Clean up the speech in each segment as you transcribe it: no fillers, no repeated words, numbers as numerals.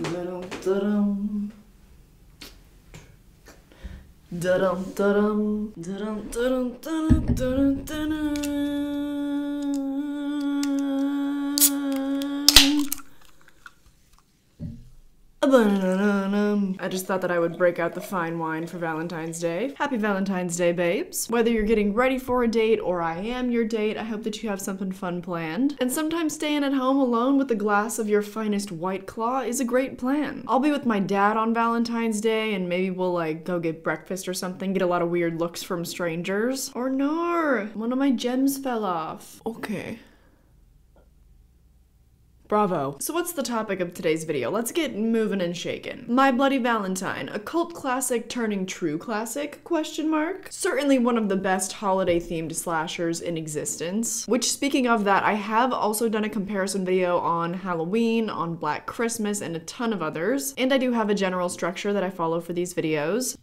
Da-dum, da-dum, da-dum, da-dum, da-dum, da-dum, da-dum, da-dum. I just thought that I would break out the fine wine for Valentine's Day. Happy Valentine's Day, babes. Whether you're getting ready for a date or I am your date, I hope that you have something fun planned. And sometimes staying at home alone with a glass of your finest White Claw is a great plan. I'll be with my dad on Valentine's Day and maybe we'll like go get breakfast or something, get a lot of weird looks from strangers. Or no, one of my gems fell off. Okay. Bravo. So what's the topic of today's video? Let's get moving and shaking. My Bloody Valentine, a cult classic turning true classic, question mark? Certainly one of the best holiday themed slashers in existence. Which, speaking of that, I have also done a comparison video on Halloween, on Black Christmas, and a ton of others. And I do have a general structure that I follow for these videos.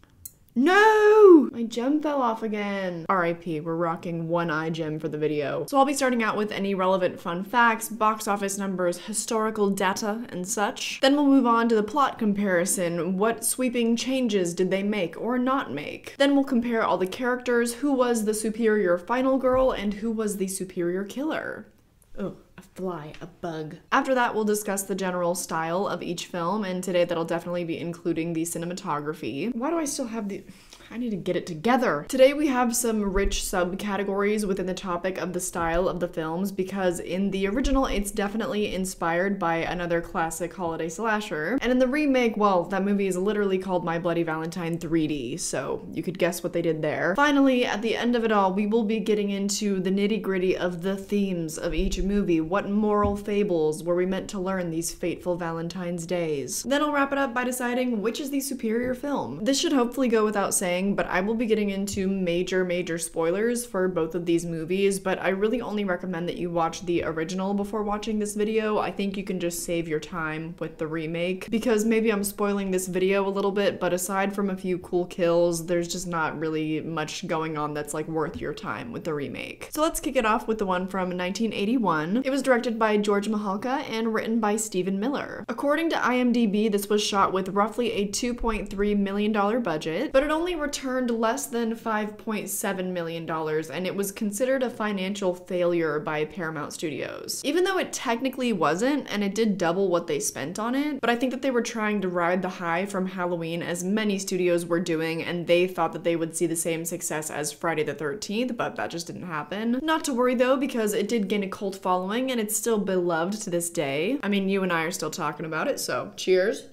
No! My gem fell off again. RIP, we're rocking one eye gem for the video. So I'll be starting out with any relevant fun facts, box office numbers, historical data, and such. Then we'll move on to the plot comparison. What sweeping changes did they make or not make? Then we'll compare all the characters, who was the superior final girl, and who was the superior killer. Oh. A fly, a bug. After that, we'll discuss the general style of each film, and today that'll definitely be including the cinematography. Why do I still have the... I need to get it together. Today we have some rich subcategories within the topic of the style of the films because in the original it's definitely inspired by another classic holiday slasher. And in the remake, well, that movie is literally called My Bloody Valentine 3D, so you could guess what they did there. Finally, at the end of it all, we will be getting into the nitty-gritty of the themes of each movie. What moral fables were we meant to learn these fateful Valentine's days? Then I'll wrap it up by deciding which is the superior film. This should hopefully go without saying, but I will be getting into major spoilers for both of these movies, but I really only recommend that you watch the original before watching this video. I think you can just save your time with the remake, because maybe I'm spoiling this video a little bit, but aside from a few cool kills, there's just not really much going on that's like worth your time with the remake. So let's kick it off with the one from 1981. It was directed by George Mihalka and written by Stephen Miller. According to IMDb, this was shot with roughly a $2.3 million budget, but it only returned less than $5.7 million, and it was considered a financial failure by Paramount Studios. Even though it technically wasn't, and it did double what they spent on it, but I think that they were trying to ride the high from Halloween, as many studios were doing, and they thought that they would see the same success as Friday the 13th, but that just didn't happen. Not to worry though, because it did gain a cult following, and it's still beloved to this day. I mean, you and I are still talking about it, so cheers.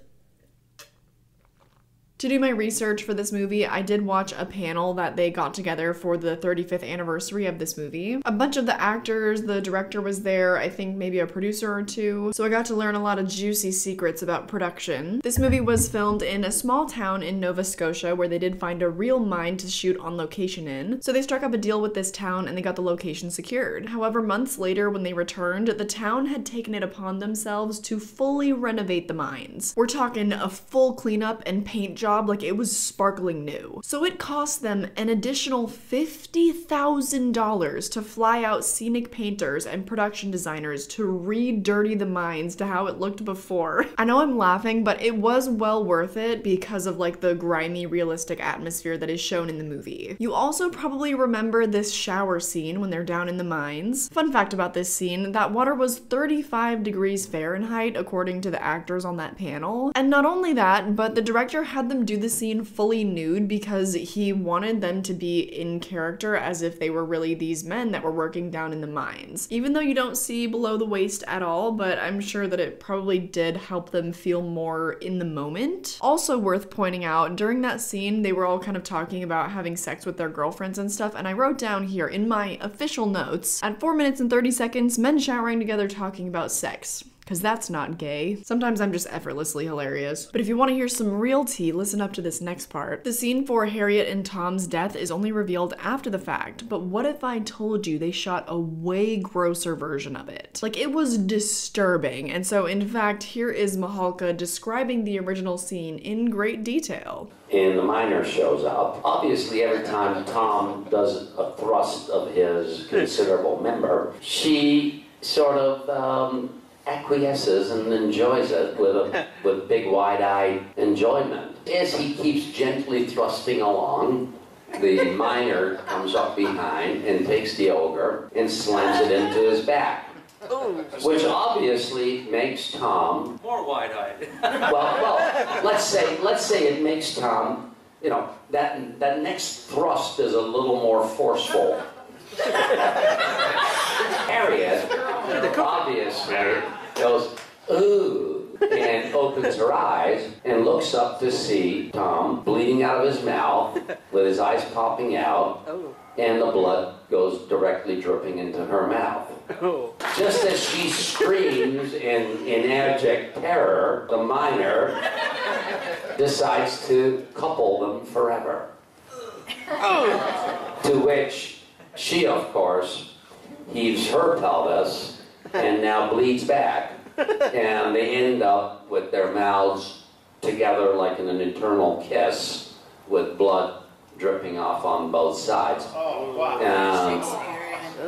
To do my research for this movie, I did watch a panel that they got together for the 35th anniversary of this movie. A bunch of the actors, the director was there, I think maybe a producer or two, so I got to learn a lot of juicy secrets about production. This movie was filmed in a small town in Nova Scotia where they did find a real mine to shoot on location in, so they struck up a deal with this town and they got the location secured. However, months later when they returned, the town had taken it upon themselves to fully renovate the mines. We're talking a full cleanup and paint job like it was sparkling new. So it cost them an additional $50,000 to fly out scenic painters and production designers to re-dirty the mines to how it looked before. I know I'm laughing, but it was well worth it because of like the grimy, realistic atmosphere that is shown in the movie. You also probably remember this shower scene when they're down in the mines. Fun fact about this scene, that water was 35 degrees Fahrenheit according to the actors on that panel. And not only that, but the director had them do the scene fully nude because he wanted them to be in character as if they were really these men that were working down in the mines. Even though you don't see below the waist at all, but I'm sure that it probably did help them feel more in the moment. Also worth pointing out, during that scene, they were all kind of talking about having sex with their girlfriends and stuff, and I wrote down here in my official notes, at 4 minutes and 30 seconds, men showering together talking about sex. Because that's not gay. Sometimes I'm just effortlessly hilarious. But if you want to hear some real tea, listen up to this next part. The scene for Harriet and Tom's death is only revealed after the fact, but what if I told you they shot a way grosser version of it? Like, it was disturbing, and so in fact, here is Mihalka describing the original scene in great detail. And the miner shows up. Obviously, every time Tom does a thrust of his considerable member, she sort of acquiesces and enjoys it with big wide-eyed enjoyment. As he keeps gently thrusting along, the miner comes up behind and takes the ogre and slams it into his back. Which obviously makes Tom more wide-eyed. well, let's say it makes Tom, you know, that next thrust is a little more forceful. Harriet obviously goes, ooh, and opens her eyes and looks up to see Tom bleeding out of his mouth with his eyes popping out, and the blood goes directly dripping into her mouth. Just as she screams in abject terror, the miner decides to couple them forever. To which she, of course, heaves her pelvis and now bleeds back. And they end up with their mouths together like in an eternal kiss with blood dripping off on both sides. Oh, wow.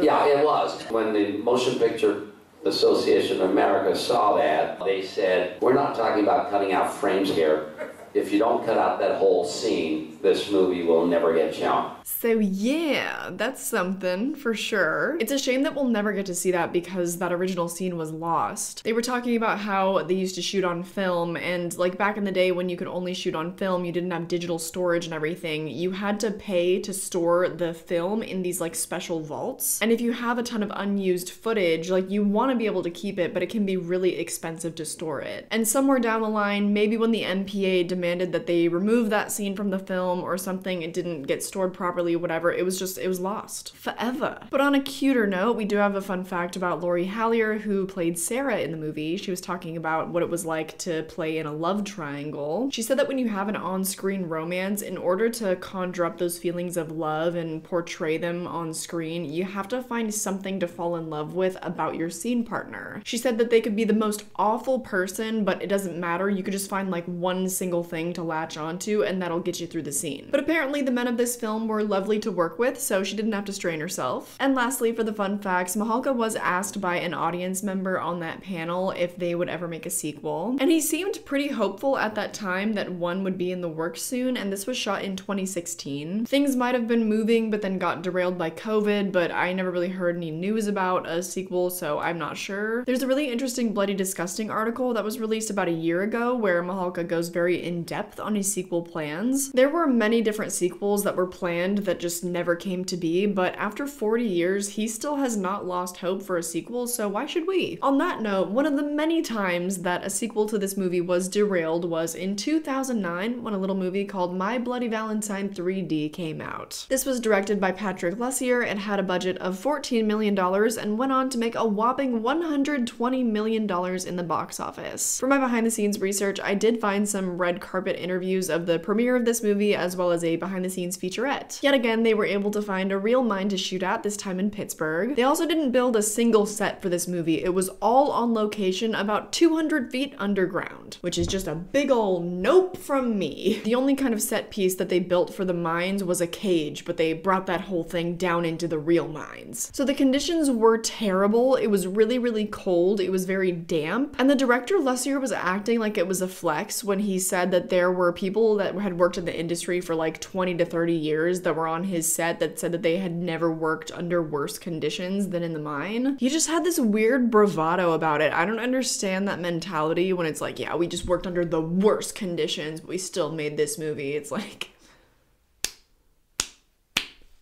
Yeah, it was. When the Motion Picture Association of America saw that, they said, we're not talking about cutting out frames here. If you don't cut out that whole scene, this movie will never get shown. So yeah, that's something for sure. It's a shame that we'll never get to see that because that original scene was lost. They were talking about how they used to shoot on film, and like back in the day when you could only shoot on film, you didn't have digital storage and everything. You had to pay to store the film in these like special vaults. And if you have a ton of unused footage, like you want to be able to keep it, but it can be really expensive to store it. And somewhere down the line, maybe when the MPA demanded that they remove that scene from the film or something, it didn't get stored properly, whatever, it was lost forever. But on a cuter note, we do have a fun fact about Lori Hallier, who played Sarah in the movie. She was talking about what it was like to play in a love triangle. She said that when you have an on-screen romance, in order to conjure up those feelings of love and portray them on screen, you have to find something to fall in love with about your scene partner. She said that they could be the most awful person, but it doesn't matter. You could just find like one single thing to latch onto, and that'll get you through the scene. But apparently the men of this film were lovely to work with, so she didn't have to strain herself. And lastly, for the fun facts, Mihalka was asked by an audience member on that panel if they would ever make a sequel, and he seemed pretty hopeful at that time that one would be in the works soon, and this was shot in 2016. Things might have been moving, but then got derailed by COVID, but I never really heard any news about a sequel, so I'm not sure. There's a really interesting Bloody Disgusting article that was released about a year ago where Mihalka goes very in-depth on his sequel plans. There were many different sequels that were planned that just never came to be, but after 40 years, he still has not lost hope for a sequel, so why should we? On that note, one of the many times that a sequel to this movie was derailed was in 2009 when a little movie called My Bloody Valentine 3D came out. This was directed by Patrick Lussier and had a budget of $14 million and went on to make a whopping $120 million in the box office. For my behind the scenes research, I did find some red carpet interviews of the premiere of this movie as well as a behind the scenes featurette. Yet again, they were able to find a real mine to shoot at, this time in Pittsburgh. They also didn't build a single set for this movie. It was all on location about 200 feet underground, which is just a big ol' nope from me. The only kind of set piece that they built for the mines was a cage, but they brought that whole thing down into the real mines. So the conditions were terrible. It was really, really cold. It was very damp. And the director, Lussier, was acting like it was a flex when he said that there were people that had worked in the industry for like 20 to 30 years that were on his set that said that they had never worked under worse conditions than in the mine. He just had this weird bravado about it. I don't understand that mentality when it's like, yeah, we just worked under the worst conditions, but we still made this movie. It's like,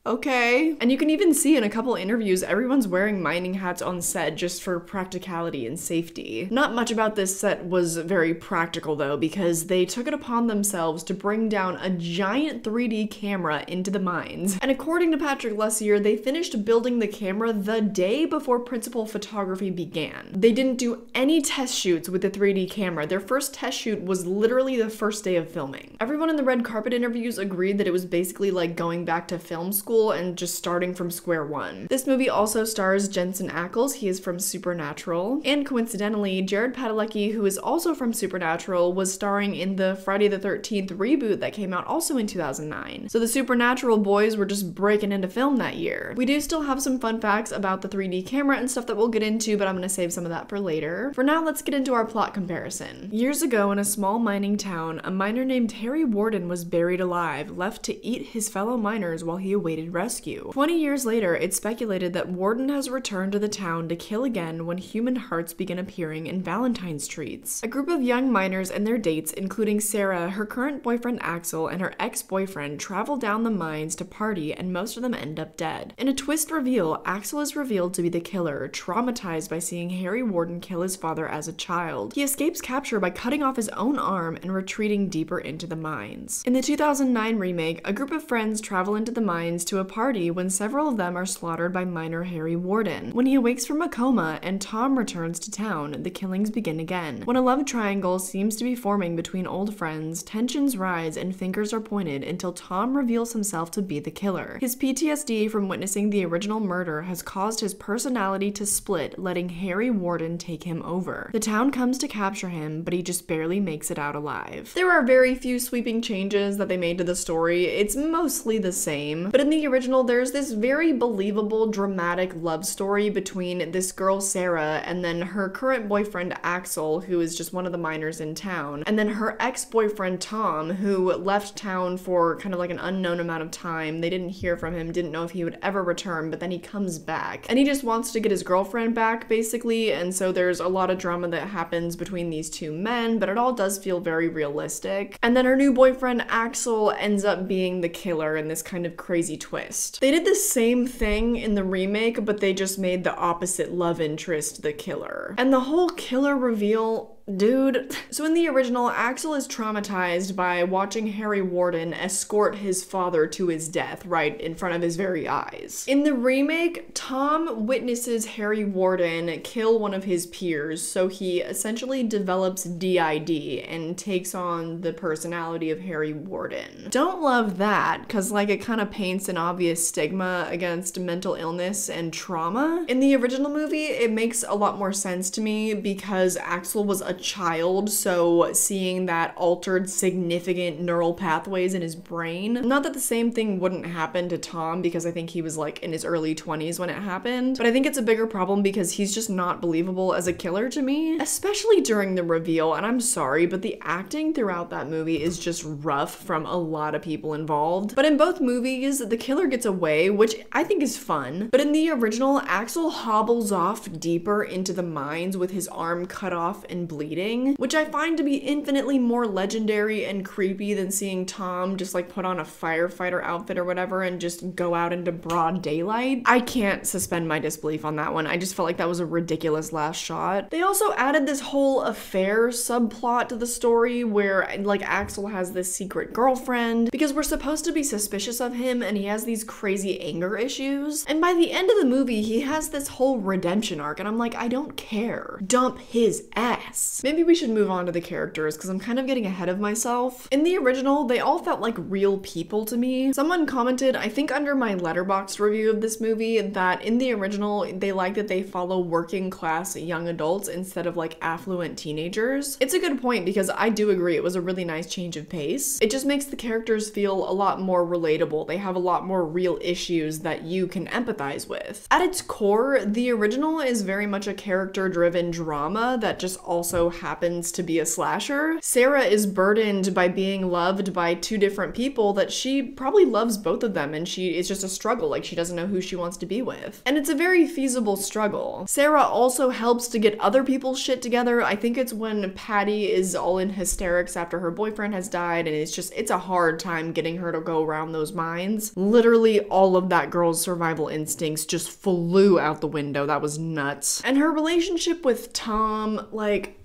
okay. And you can even see in a couple interviews, everyone's wearing mining hats on set just for practicality and safety. Not much about this set was very practical though, because they took it upon themselves to bring down a giant 3D camera into the mines. And according to Patrick Lussier, they finished building the camera the day before principal photography began. They didn't do any test shoots with the 3D camera. Their first test shoot was literally the first day of filming. Everyone in the red carpet interviews agreed that it was basically like going back to film school school and just starting from square one. This movie also stars Jensen Ackles, he is from Supernatural, and coincidentally, Jared Padalecki, who is also from Supernatural, was starring in the Friday the 13th reboot that came out also in 2009. So the Supernatural boys were just breaking into film that year. We do still have some fun facts about the 3D camera and stuff that we'll get into, but I'm gonna save some of that for later. For now, let's get into our plot comparison. Years ago in a small mining town, a miner named Harry Warden was buried alive, left to eat his fellow miners while he awaited rescue. 20 years later, it's speculated that Warden has returned to the town to kill again when human hearts begin appearing in Valentine's treats. A group of young miners and their dates, including Sarah, her current boyfriend Axel, and her ex-boyfriend, travel down the mines to party, and most of them end up dead. In a twist reveal, Axel is revealed to be the killer, traumatized by seeing Harry Warden kill his father as a child. He escapes capture by cutting off his own arm and retreating deeper into the mines. In the 2009 remake, a group of friends travel into the mines to a party when several of them are slaughtered by miner Harry Warden. When he awakes from a coma and Tom returns to town, the killings begin again. When a love triangle seems to be forming between old friends, tensions rise and fingers are pointed until Tom reveals himself to be the killer. His PTSD from witnessing the original murder has caused his personality to split, letting Harry Warden take him over. The town comes to capture him, but he just barely makes it out alive. There are very few sweeping changes that they made to the story. It's mostly the same, but in the original there's this very believable, dramatic love story between this girl Sarah and then her current boyfriend Axel, who is just one of the miners in town, and then her ex-boyfriend Tom, who left town for kind of like an unknown amount of time. They didn't hear from him, didn't know if he would ever return, but then he comes back and he just wants to get his girlfriend back basically, and so there's a lot of drama that happens between these two men, but it all does feel very realistic. And then her new boyfriend Axel ends up being the killer in this kind of crazy twist. They did the same thing in the remake, but they just made the opposite love interest the killer. And the whole killer reveal, dude. So in the original, Axel is traumatized by watching Harry Warden escort his father to his death right in front of his very eyes. In the remake, Tom witnesses Harry Warden kill one of his peers, so he essentially develops DID and takes on the personality of Harry Warden. Don't love that, cause like it kind of paints an obvious stigma against mental illness and trauma. In the original movie, it makes a lot more sense to me because Axel was a child, so seeing that altered significant neural pathways in his brain. Not that the same thing wouldn't happen to Tom, because I think he was like in his early 20s when it happened, but I think it's a bigger problem because he's just not believable as a killer to me, especially during the reveal. And I'm sorry, but the acting throughout that movie is just rough from a lot of people involved. But in both movies, the killer gets away, which I think is fun. But in the original, Axel hobbles off deeper into the mines with his arm cut off and bleeding, which I find to be infinitely more legendary and creepy than seeing Tom just like put on a firefighter outfit or whatever and just go out into broad daylight. I can't suspend my disbelief on that one. I just felt like that was a ridiculous last shot. They also added this whole affair subplot to the story where like Axel has this secret girlfriend because we're supposed to be suspicious of him and he has these crazy anger issues. And by the end of the movie, he has this whole redemption arc and I'm like, I don't care. Dump his ass. Maybe we should move on to the characters because I'm kind of getting ahead of myself. In the original, they all felt like real people to me. Someone commented, I think under my Letterboxd review of this movie, that in the original, they like that they follow working class young adults instead of like affluent teenagers. It's a good point because I do agree it was a really nice change of pace. It just makes the characters feel a lot more relatable. They have a lot more real issues that you can empathize with. At its core, the original is very much a character-driven drama that just also happens to be a slasher. Sarah is burdened by being loved by two different people that she probably loves both of them, and it's just a struggle, like she doesn't know who she wants to be with. And it's a very feasible struggle. Sarah also helps to get other people's shit together. I think it's when Patty is all in hysterics after her boyfriend has died, and it's a hard time getting her to go around those mines. Literally all of that girl's survival instincts just flew out the window. That was nuts. And her relationship with Tom, like,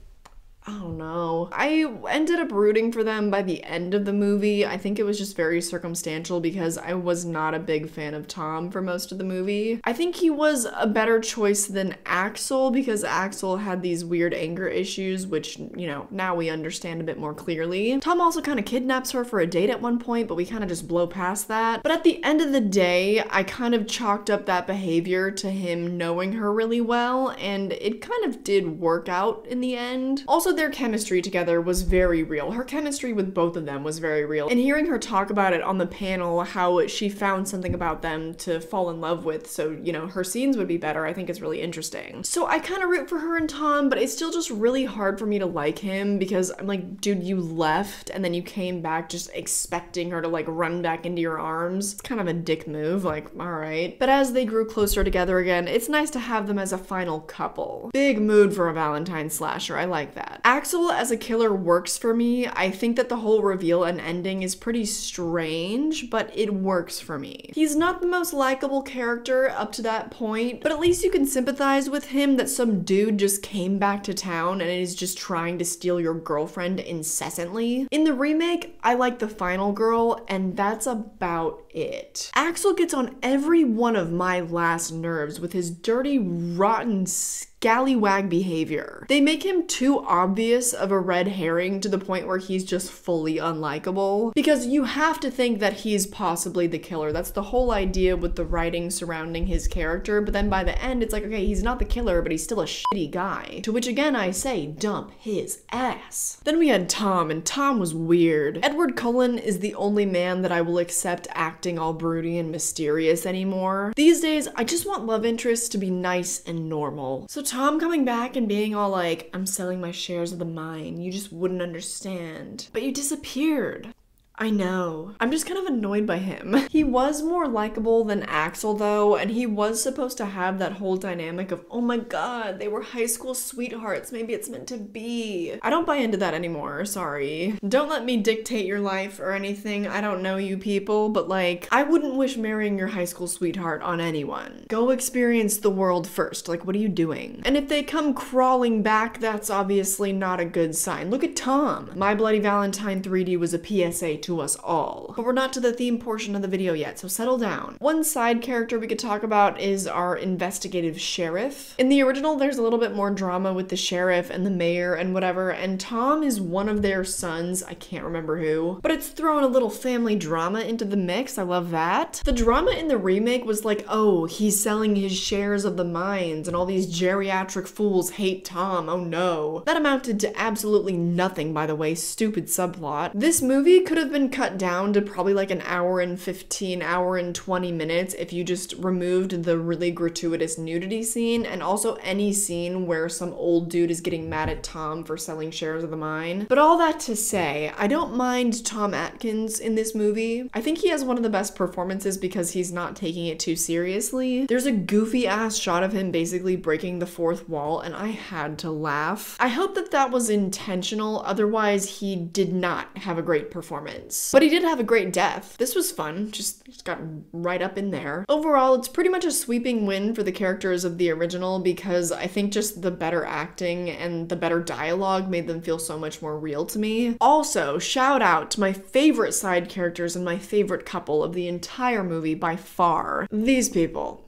I don't know. I ended up rooting for them by the end of the movie. I think it was just very circumstantial because I was not a big fan of Tom for most of the movie. I think he was a better choice than Axel because Axel had these weird anger issues, which, you know, now we understand a bit more clearly. Tom also kind of kidnaps her for a date at one point, but we kind of just blow past that. But at the end of the day, I kind of chalked up that behavior to him knowing her really well, and it kind of did work out in the end. Also, their chemistry together was very real. Her chemistry with both of them was very real. And hearing her talk about it on the panel, how she found something about them to fall in love with, so, you know, her scenes would be better, I think is really interesting. So I kind of root for her and Tom, but it's still just really hard for me to like him because I'm like, dude, you left and then you came back just expecting her to like run back into your arms. It's kind of a dick move, like, all right. But as they grew closer together again, it's nice to have them as a final couple. Big mood for a Valentine slasher, I like that. Axel as a killer works for me. I think that the whole reveal and ending is pretty strange, but it works for me. He's not the most likable character up to that point, but at least you can sympathize with him that some dude just came back to town and is just trying to steal your girlfriend incessantly. In the remake, I like the final girl, and that's about it. Axel gets on every one of my last nerves with his dirty, rotten, scallywag behavior. They make him too obvious of a red herring to the point where he's just fully unlikable. Because you have to think that he's possibly the killer. That's the whole idea with the writing surrounding his character, but then by the end it's like, okay, he's not the killer, but he's still a shitty guy. To which again I say, dump his ass. Then we had Tom, and Tom was weird. Edward Cullen is the only man that I will accept acting all broody and mysterious anymore. These days, I just want love interests to be nice and normal. So Tom coming back and being all like, I'm selling my shares of the mine, you just wouldn't understand. But you disappeared. I know. I'm just kind of annoyed by him. He was more likable than Axel though, and he was supposed to have that whole dynamic of, oh my god, they were high school sweethearts, maybe it's meant to be. I don't buy into that anymore, sorry. Don't let me dictate your life or anything, I don't know you people, but like, I wouldn't wish marrying your high school sweetheart on anyone. Go experience the world first, like what are you doing? And if they come crawling back, that's obviously not a good sign. Look at Tom. My Bloody Valentine 3D was a PSA to us all. But we're not to the theme portion of the video yet, so settle down. One side character we could talk about is our investigative sheriff. In the original, there's a little bit more drama with the sheriff and the mayor and whatever, and Tom is one of their sons, I can't remember who, but it's throwing a little family drama into the mix, I love that. The drama in the remake was like, oh, he's selling his shares of the mines and all these geriatric fools hate Tom, oh no. That amounted to absolutely nothing, by the way, stupid subplot. This movie could have been cut down to probably like an hour and 15, hour and 20 minutes if you just removed the really gratuitous nudity scene and also any scene where some old dude is getting mad at Tom for selling shares of the mine. But all that to say, I don't mind Tom Atkins in this movie. I think he has one of the best performances because he's not taking it too seriously. There's a goofy ass shot of him basically breaking the fourth wall and I had to laugh. I hope that that was intentional, otherwise he did not have a great performance. But he did have a great death. This was fun, just got right up in there. Overall, it's pretty much a sweeping win for the characters of the original because I think just the better acting and the better dialogue made them feel so much more real to me. Also, shout out to my favorite side characters and my favorite couple of the entire movie by far. These people.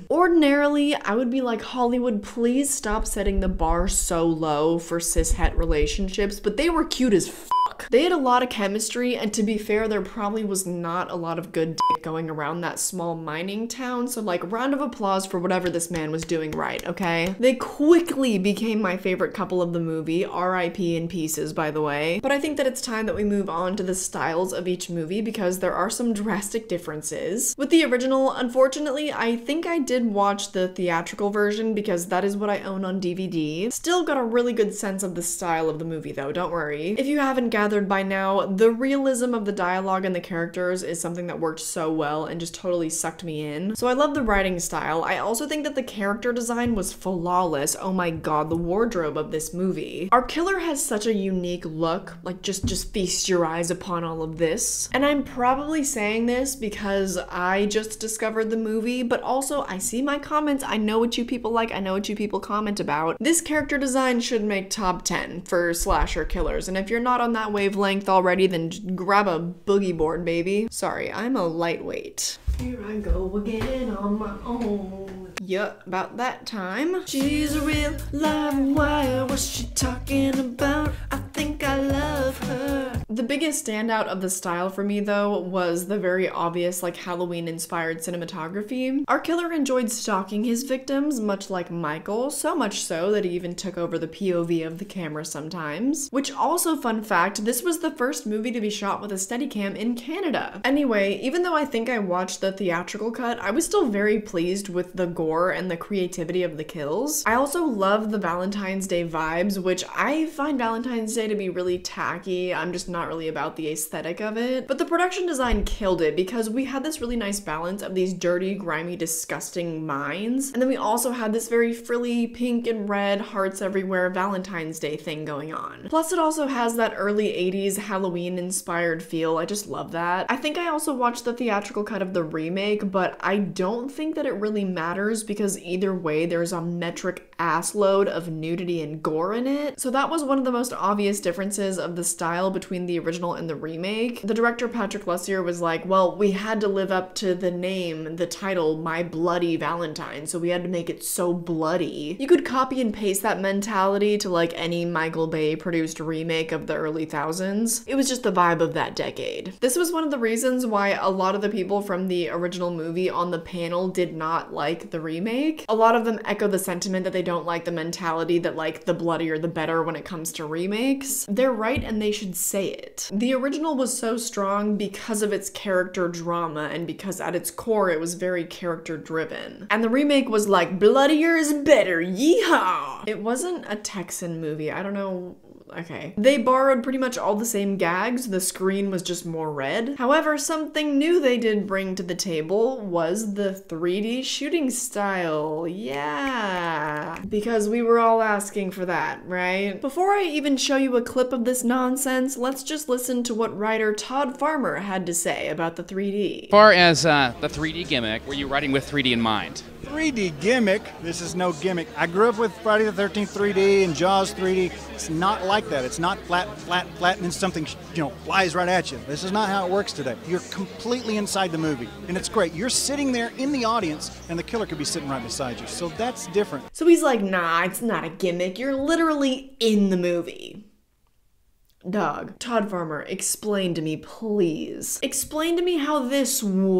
Ordinarily, I would be like, Hollywood, please stop setting the bar so low for cis-het relationships, but they were cute as fuck. They had a lot of chemistry, and to be fair, there probably was not a lot of good dick going around that small mining town, so like, round of applause for whatever this man was doing right, okay? They quickly became my favorite couple of the movie, R.I.P. in pieces, by the way. But I think that it's time that we move on to the styles of each movie because there are some drastic differences. With the original, unfortunately, I think I did watch the theatrical version because that is what I own on DVD. Still got a really good sense of the style of the movie though, don't worry. If you haven't gathered gathered by now, the realism of the dialogue and the characters is something that worked so well and just totally sucked me in. So I love the writing style. I also think that the character design was flawless. Oh my god, the wardrobe of this movie. Our killer has such a unique look, like just feast your eyes upon all of this. And I'm probably saying this because I just discovered the movie, but also I see my comments. I know what you people like. I know what you people comment about. This character design should make top 10 for slasher killers. And if you're not on that wavelength already, then just grab a boogie board, baby. Sorry, I'm a lightweight. Here I go again on my own. Yup, about that time. She's a real live wire. What's she talking about? I think I love her. The biggest standout of the style for me, though, was the very obvious, like, Halloween-inspired cinematography. Our killer enjoyed stalking his victims, much like Michael, so much so that he even took over the POV of the camera sometimes. Which also, fun fact, this was the first movie to be shot with a Steadicam in Canada. Anyway, even though I think I watched the theatrical cut, I was still very pleased with the gore and the creativity of the kills. I also love the Valentine's Day vibes, which I find Valentine's Day to be really tacky. I'm just not really about the aesthetic of it. But the production design killed it because we had this really nice balance of these dirty, grimy, disgusting mines. And then we also had this very frilly pink and red hearts everywhere Valentine's Day thing going on. Plus it also has that early 80s Halloween inspired feel. I just love that. I think I also watched the theatrical cut of the remake, but I don't think that it really matters because either way there's a metric assload of nudity and gore in it. So that was one of the most obvious differences of the style between the original and the remake. The director Patrick Lussier was like, well, we had to live up to the name, the title, My Bloody Valentine, so we had to make it so bloody. You could copy and paste that mentality to like any Michael Bay produced remake of the early thousands. It was just the vibe of that decade. This was one of the reasons why a lot of the people from the original movie on the panel did not like the remake. A lot of them echo the sentiment that they don't like the mentality that like the bloodier the better when it comes to remakes. They're right and they should say it. The original was so strong because of its character drama and because at its core it was very character driven. And the remake was like, bloodier is better, yeehaw! It wasn't a Texan movie, I don't know. Okay. They borrowed pretty much all the same gags, the screen was just more red. However, something new they did bring to the table was the 3D shooting style. Yeah. Because we were all asking for that, right? Before I even show you a clip of this nonsense, let's just listen to what writer Todd Farmer had to say about the 3D. As far as the 3D gimmick, were you writing with 3D in mind? 3D gimmick? This is no gimmick. I grew up with Friday the 13th 3D and Jaws 3D. It's not like that. It's not flat, and then something, flies right at you. This is not how it works today. You're completely inside the movie, and it's great. You're sitting there in the audience, and the killer could be sitting right beside you. So that's different. So he's like, nah, it's not a gimmick. You're literally in the movie. Dog. Todd Farmer, explain to me, please. Explain to me how this whoa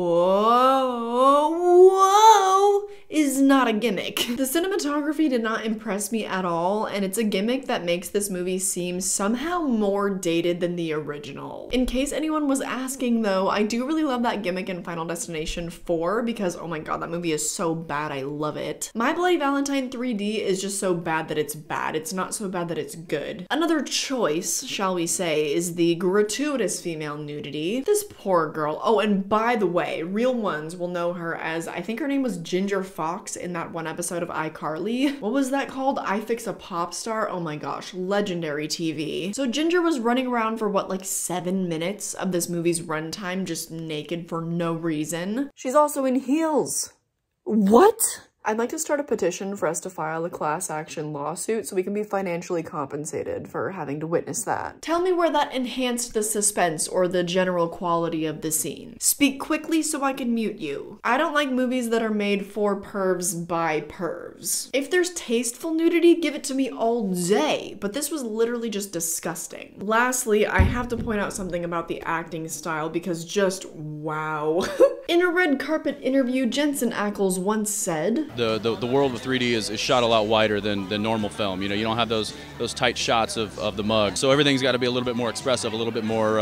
is not a gimmick. The cinematography did not impress me at all, and it's a gimmick that makes this movie seem somehow more dated than the original. In case anyone was asking though, I do really love that gimmick in Final Destination 4 because, oh my god, that movie is so bad, I love it. My Bloody Valentine 3D is just so bad that it's bad. It's not so bad that it's good. Another choice, shall we say, is the gratuitous female nudity. This poor girl. Oh, and by the way, real ones will know her as, I think her name was Ginger Fox in that one episode of iCarly. What was that called? I Fix a Pop Star? Oh my gosh, legendary TV. So Ginger was running around for what, like 7 minutes of this movie's runtime just naked for no reason. She's also in heels. What? I'd like to start a petition for us to file a class action lawsuit so we can be financially compensated for having to witness that. Tell me where that enhanced the suspense or the general quality of the scene. Speak quickly so I can mute you. I don't like movies that are made for pervs by pervs. If there's tasteful nudity, give it to me all day, but this was literally just disgusting. Lastly, I have to point out something about the acting style because just wow. In a red carpet interview, Jensen Ackles once said, The world of 3D is shot a lot wider than normal film. You know, you don't have those tight shots of the mug. So everything's got to be a little bit more expressive, a little bit more,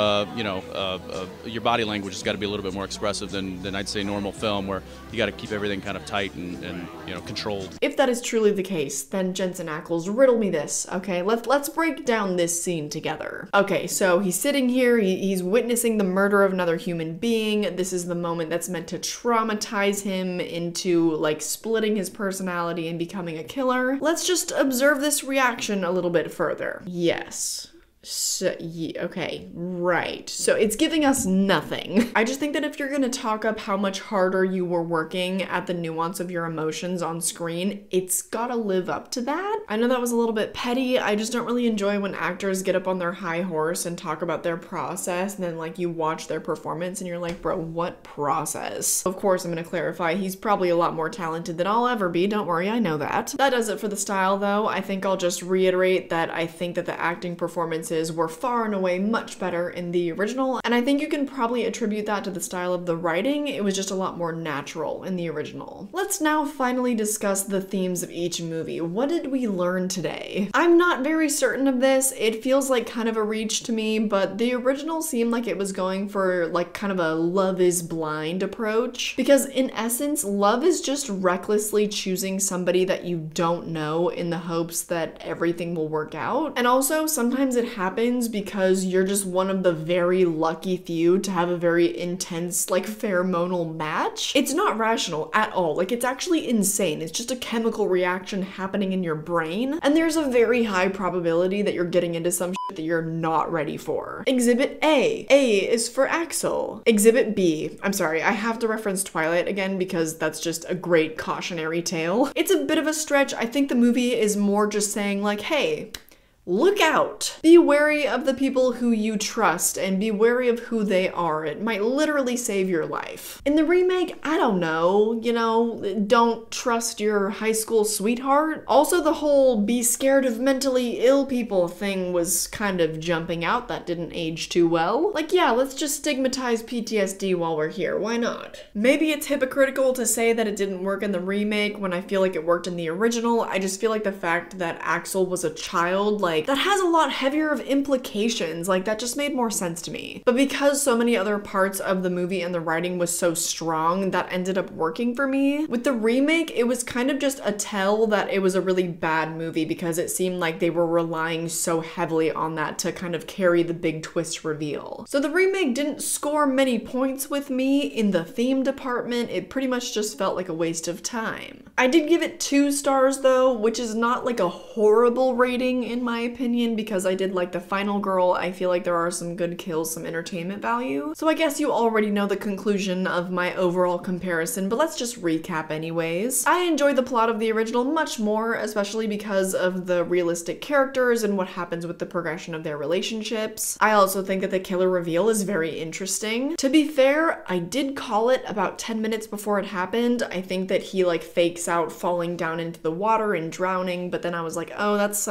your body language has got to be a little bit more expressive than I'd say normal film, where you got to keep everything kind of tight and controlled. If that is truly the case, then Jensen Ackles, riddle me this, okay? Let's break down this scene together. Okay, so he's sitting here, he's witnessing the murder of another human being. This is the moment that's meant to traumatize him into, like, splitting his personality and becoming a killer. Let's just observe this reaction a little bit further. Yes. So, yeah, okay, right. So it's giving us nothing. I just think that if you're gonna talk up how much harder you were working at the nuance of your emotions on screen, it's gotta live up to that. I know that was a little bit petty. I just don't really enjoy when actors get up on their high horse and talk about their process, and then like you watch their performance and you're like, bro, what process? Of course, I'm gonna clarify, he's probably a lot more talented than I'll ever be. Don't worry, I know that. That does it for the style though. I think I'll just reiterate that I think that the acting performances were far and away much better in the original, and I think you can probably attribute that to the style of the writing. It was just a lot more natural in the original. Let's now finally discuss the themes of each movie. What did we learn today? I'm not very certain of this. It feels like kind of a reach to me, but the original seemed like it was going for like kind of a love is blind approach, because in essence, love is just recklessly choosing somebody that you don't know in the hopes that everything will work out. And also sometimes it happens because you're just one of the very lucky few to have a very intense, like, pheromonal match. It's not rational at all. Like, it's actually insane. It's just a chemical reaction happening in your brain, and there's a very high probability that you're getting into some shit that you're not ready for. Exhibit A. A is for Axel. Exhibit B. I'm sorry, I have to reference Twilight again because that's just a great cautionary tale. It's a bit of a stretch. I think the movie is more just saying like, hey, look out! Be wary of the people who you trust and be wary of who they are. It might literally save your life. In the remake, I don't know, don't trust your high school sweetheart. Also, the whole be scared of mentally ill people thing was kind of jumping out. That didn't age too well. Like, yeah, let's just stigmatize PTSD while we're here. Why not? Maybe it's hypocritical to say that it didn't work in the remake when I feel like it worked in the original. I just feel like the fact that Axel was a child, like, that has a lot heavier of implications. Like, that just made more sense to me. But because so many other parts of the movie and the writing was so strong, that ended up working for me. With the remake, it was kind of just a tell that it was a really bad movie because it seemed like they were relying so heavily on that to kind of carry the big twist reveal. So the remake didn't score many points with me in the theme department. It pretty much just felt like a waste of time. I did give it 2 stars though, which is not like a horrible rating in my opinion, because I did like the final girl. I feel like there are some good kills, some entertainment value. So I guess you already know the conclusion of my overall comparison, but let's just recap anyways. I enjoyed the plot of the original much more, especially because of the realistic characters and what happens with the progression of their relationships. I also think that the killer reveal is very interesting. To be fair, I did call it about 10 minutes before it happened. I think that he like fakes out falling down into the water and drowning, but then I was like, oh, that's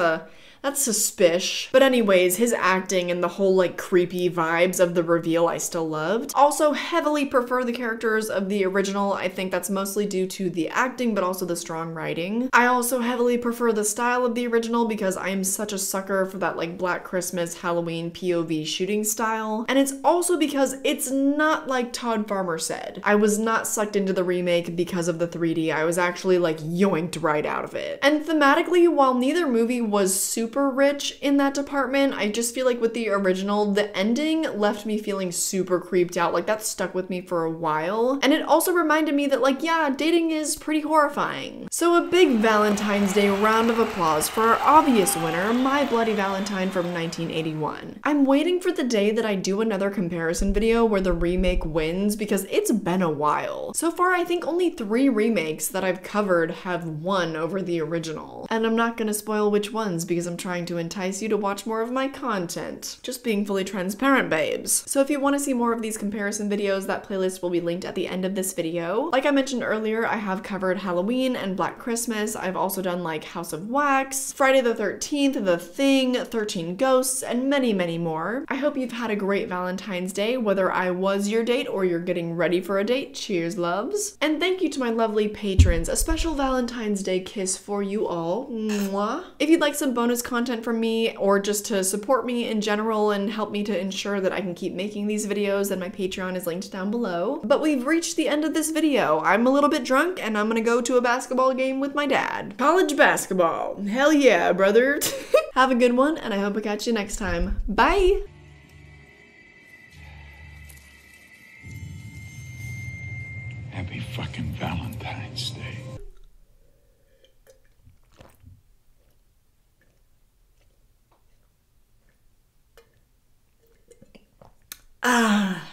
suspicious. But anyways, his acting and the whole like creepy vibes of the reveal I still loved. Also heavily prefer the characters of the original. I think that's mostly due to the acting, but also the strong writing. I also heavily prefer the style of the original because I am such a sucker for that like Black Christmas, Halloween POV shooting style. And it's also because it's not like Todd Farmer said. I was not sucked into the remake because of the 3D. I was actually like yoinked right out of it. And thematically, while neither movie was super rich in that department, I just feel like with the original, the ending left me feeling super creeped out. Like that stuck with me for a while. And it also reminded me that like, yeah, dating is pretty horrifying. So a big Valentine's Day round of applause for our obvious winner, My Bloody Valentine from 1981. I'm waiting for the day that I do another comparison video where the remake wins because it's been a while. So far, I think only 3 remakes that I've covered have won over the original. And I'm not gonna spoil which ones because I'm trying to entice you to watch more of my content. Just being fully transparent, babes. So if you want to see more of these comparison videos, that playlist will be linked at the end of this video. Like I mentioned earlier, I have covered Halloween and Black Christmas. I've also done like House of Wax, Friday the 13th, The Thing, 13 Ghosts, and many, many more. I hope you've had a great Valentine's Day, whether I was your date or you're getting ready for a date. Cheers, loves. And thank you to my lovely patrons. A special Valentine's Day kiss for you all. Mwah. If you'd like some bonus content from me, or just to support me in general and help me to ensure that I can keep making these videos, then my Patreon is linked down below. But we've reached the end of this video. I'm a little bit drunk and I'm gonna go to a basketball game with my dad. College basketball. Hell yeah, brother. Have a good one, and I hope I catch you next time. Bye! Happy fucking Valentine's Day. Ah.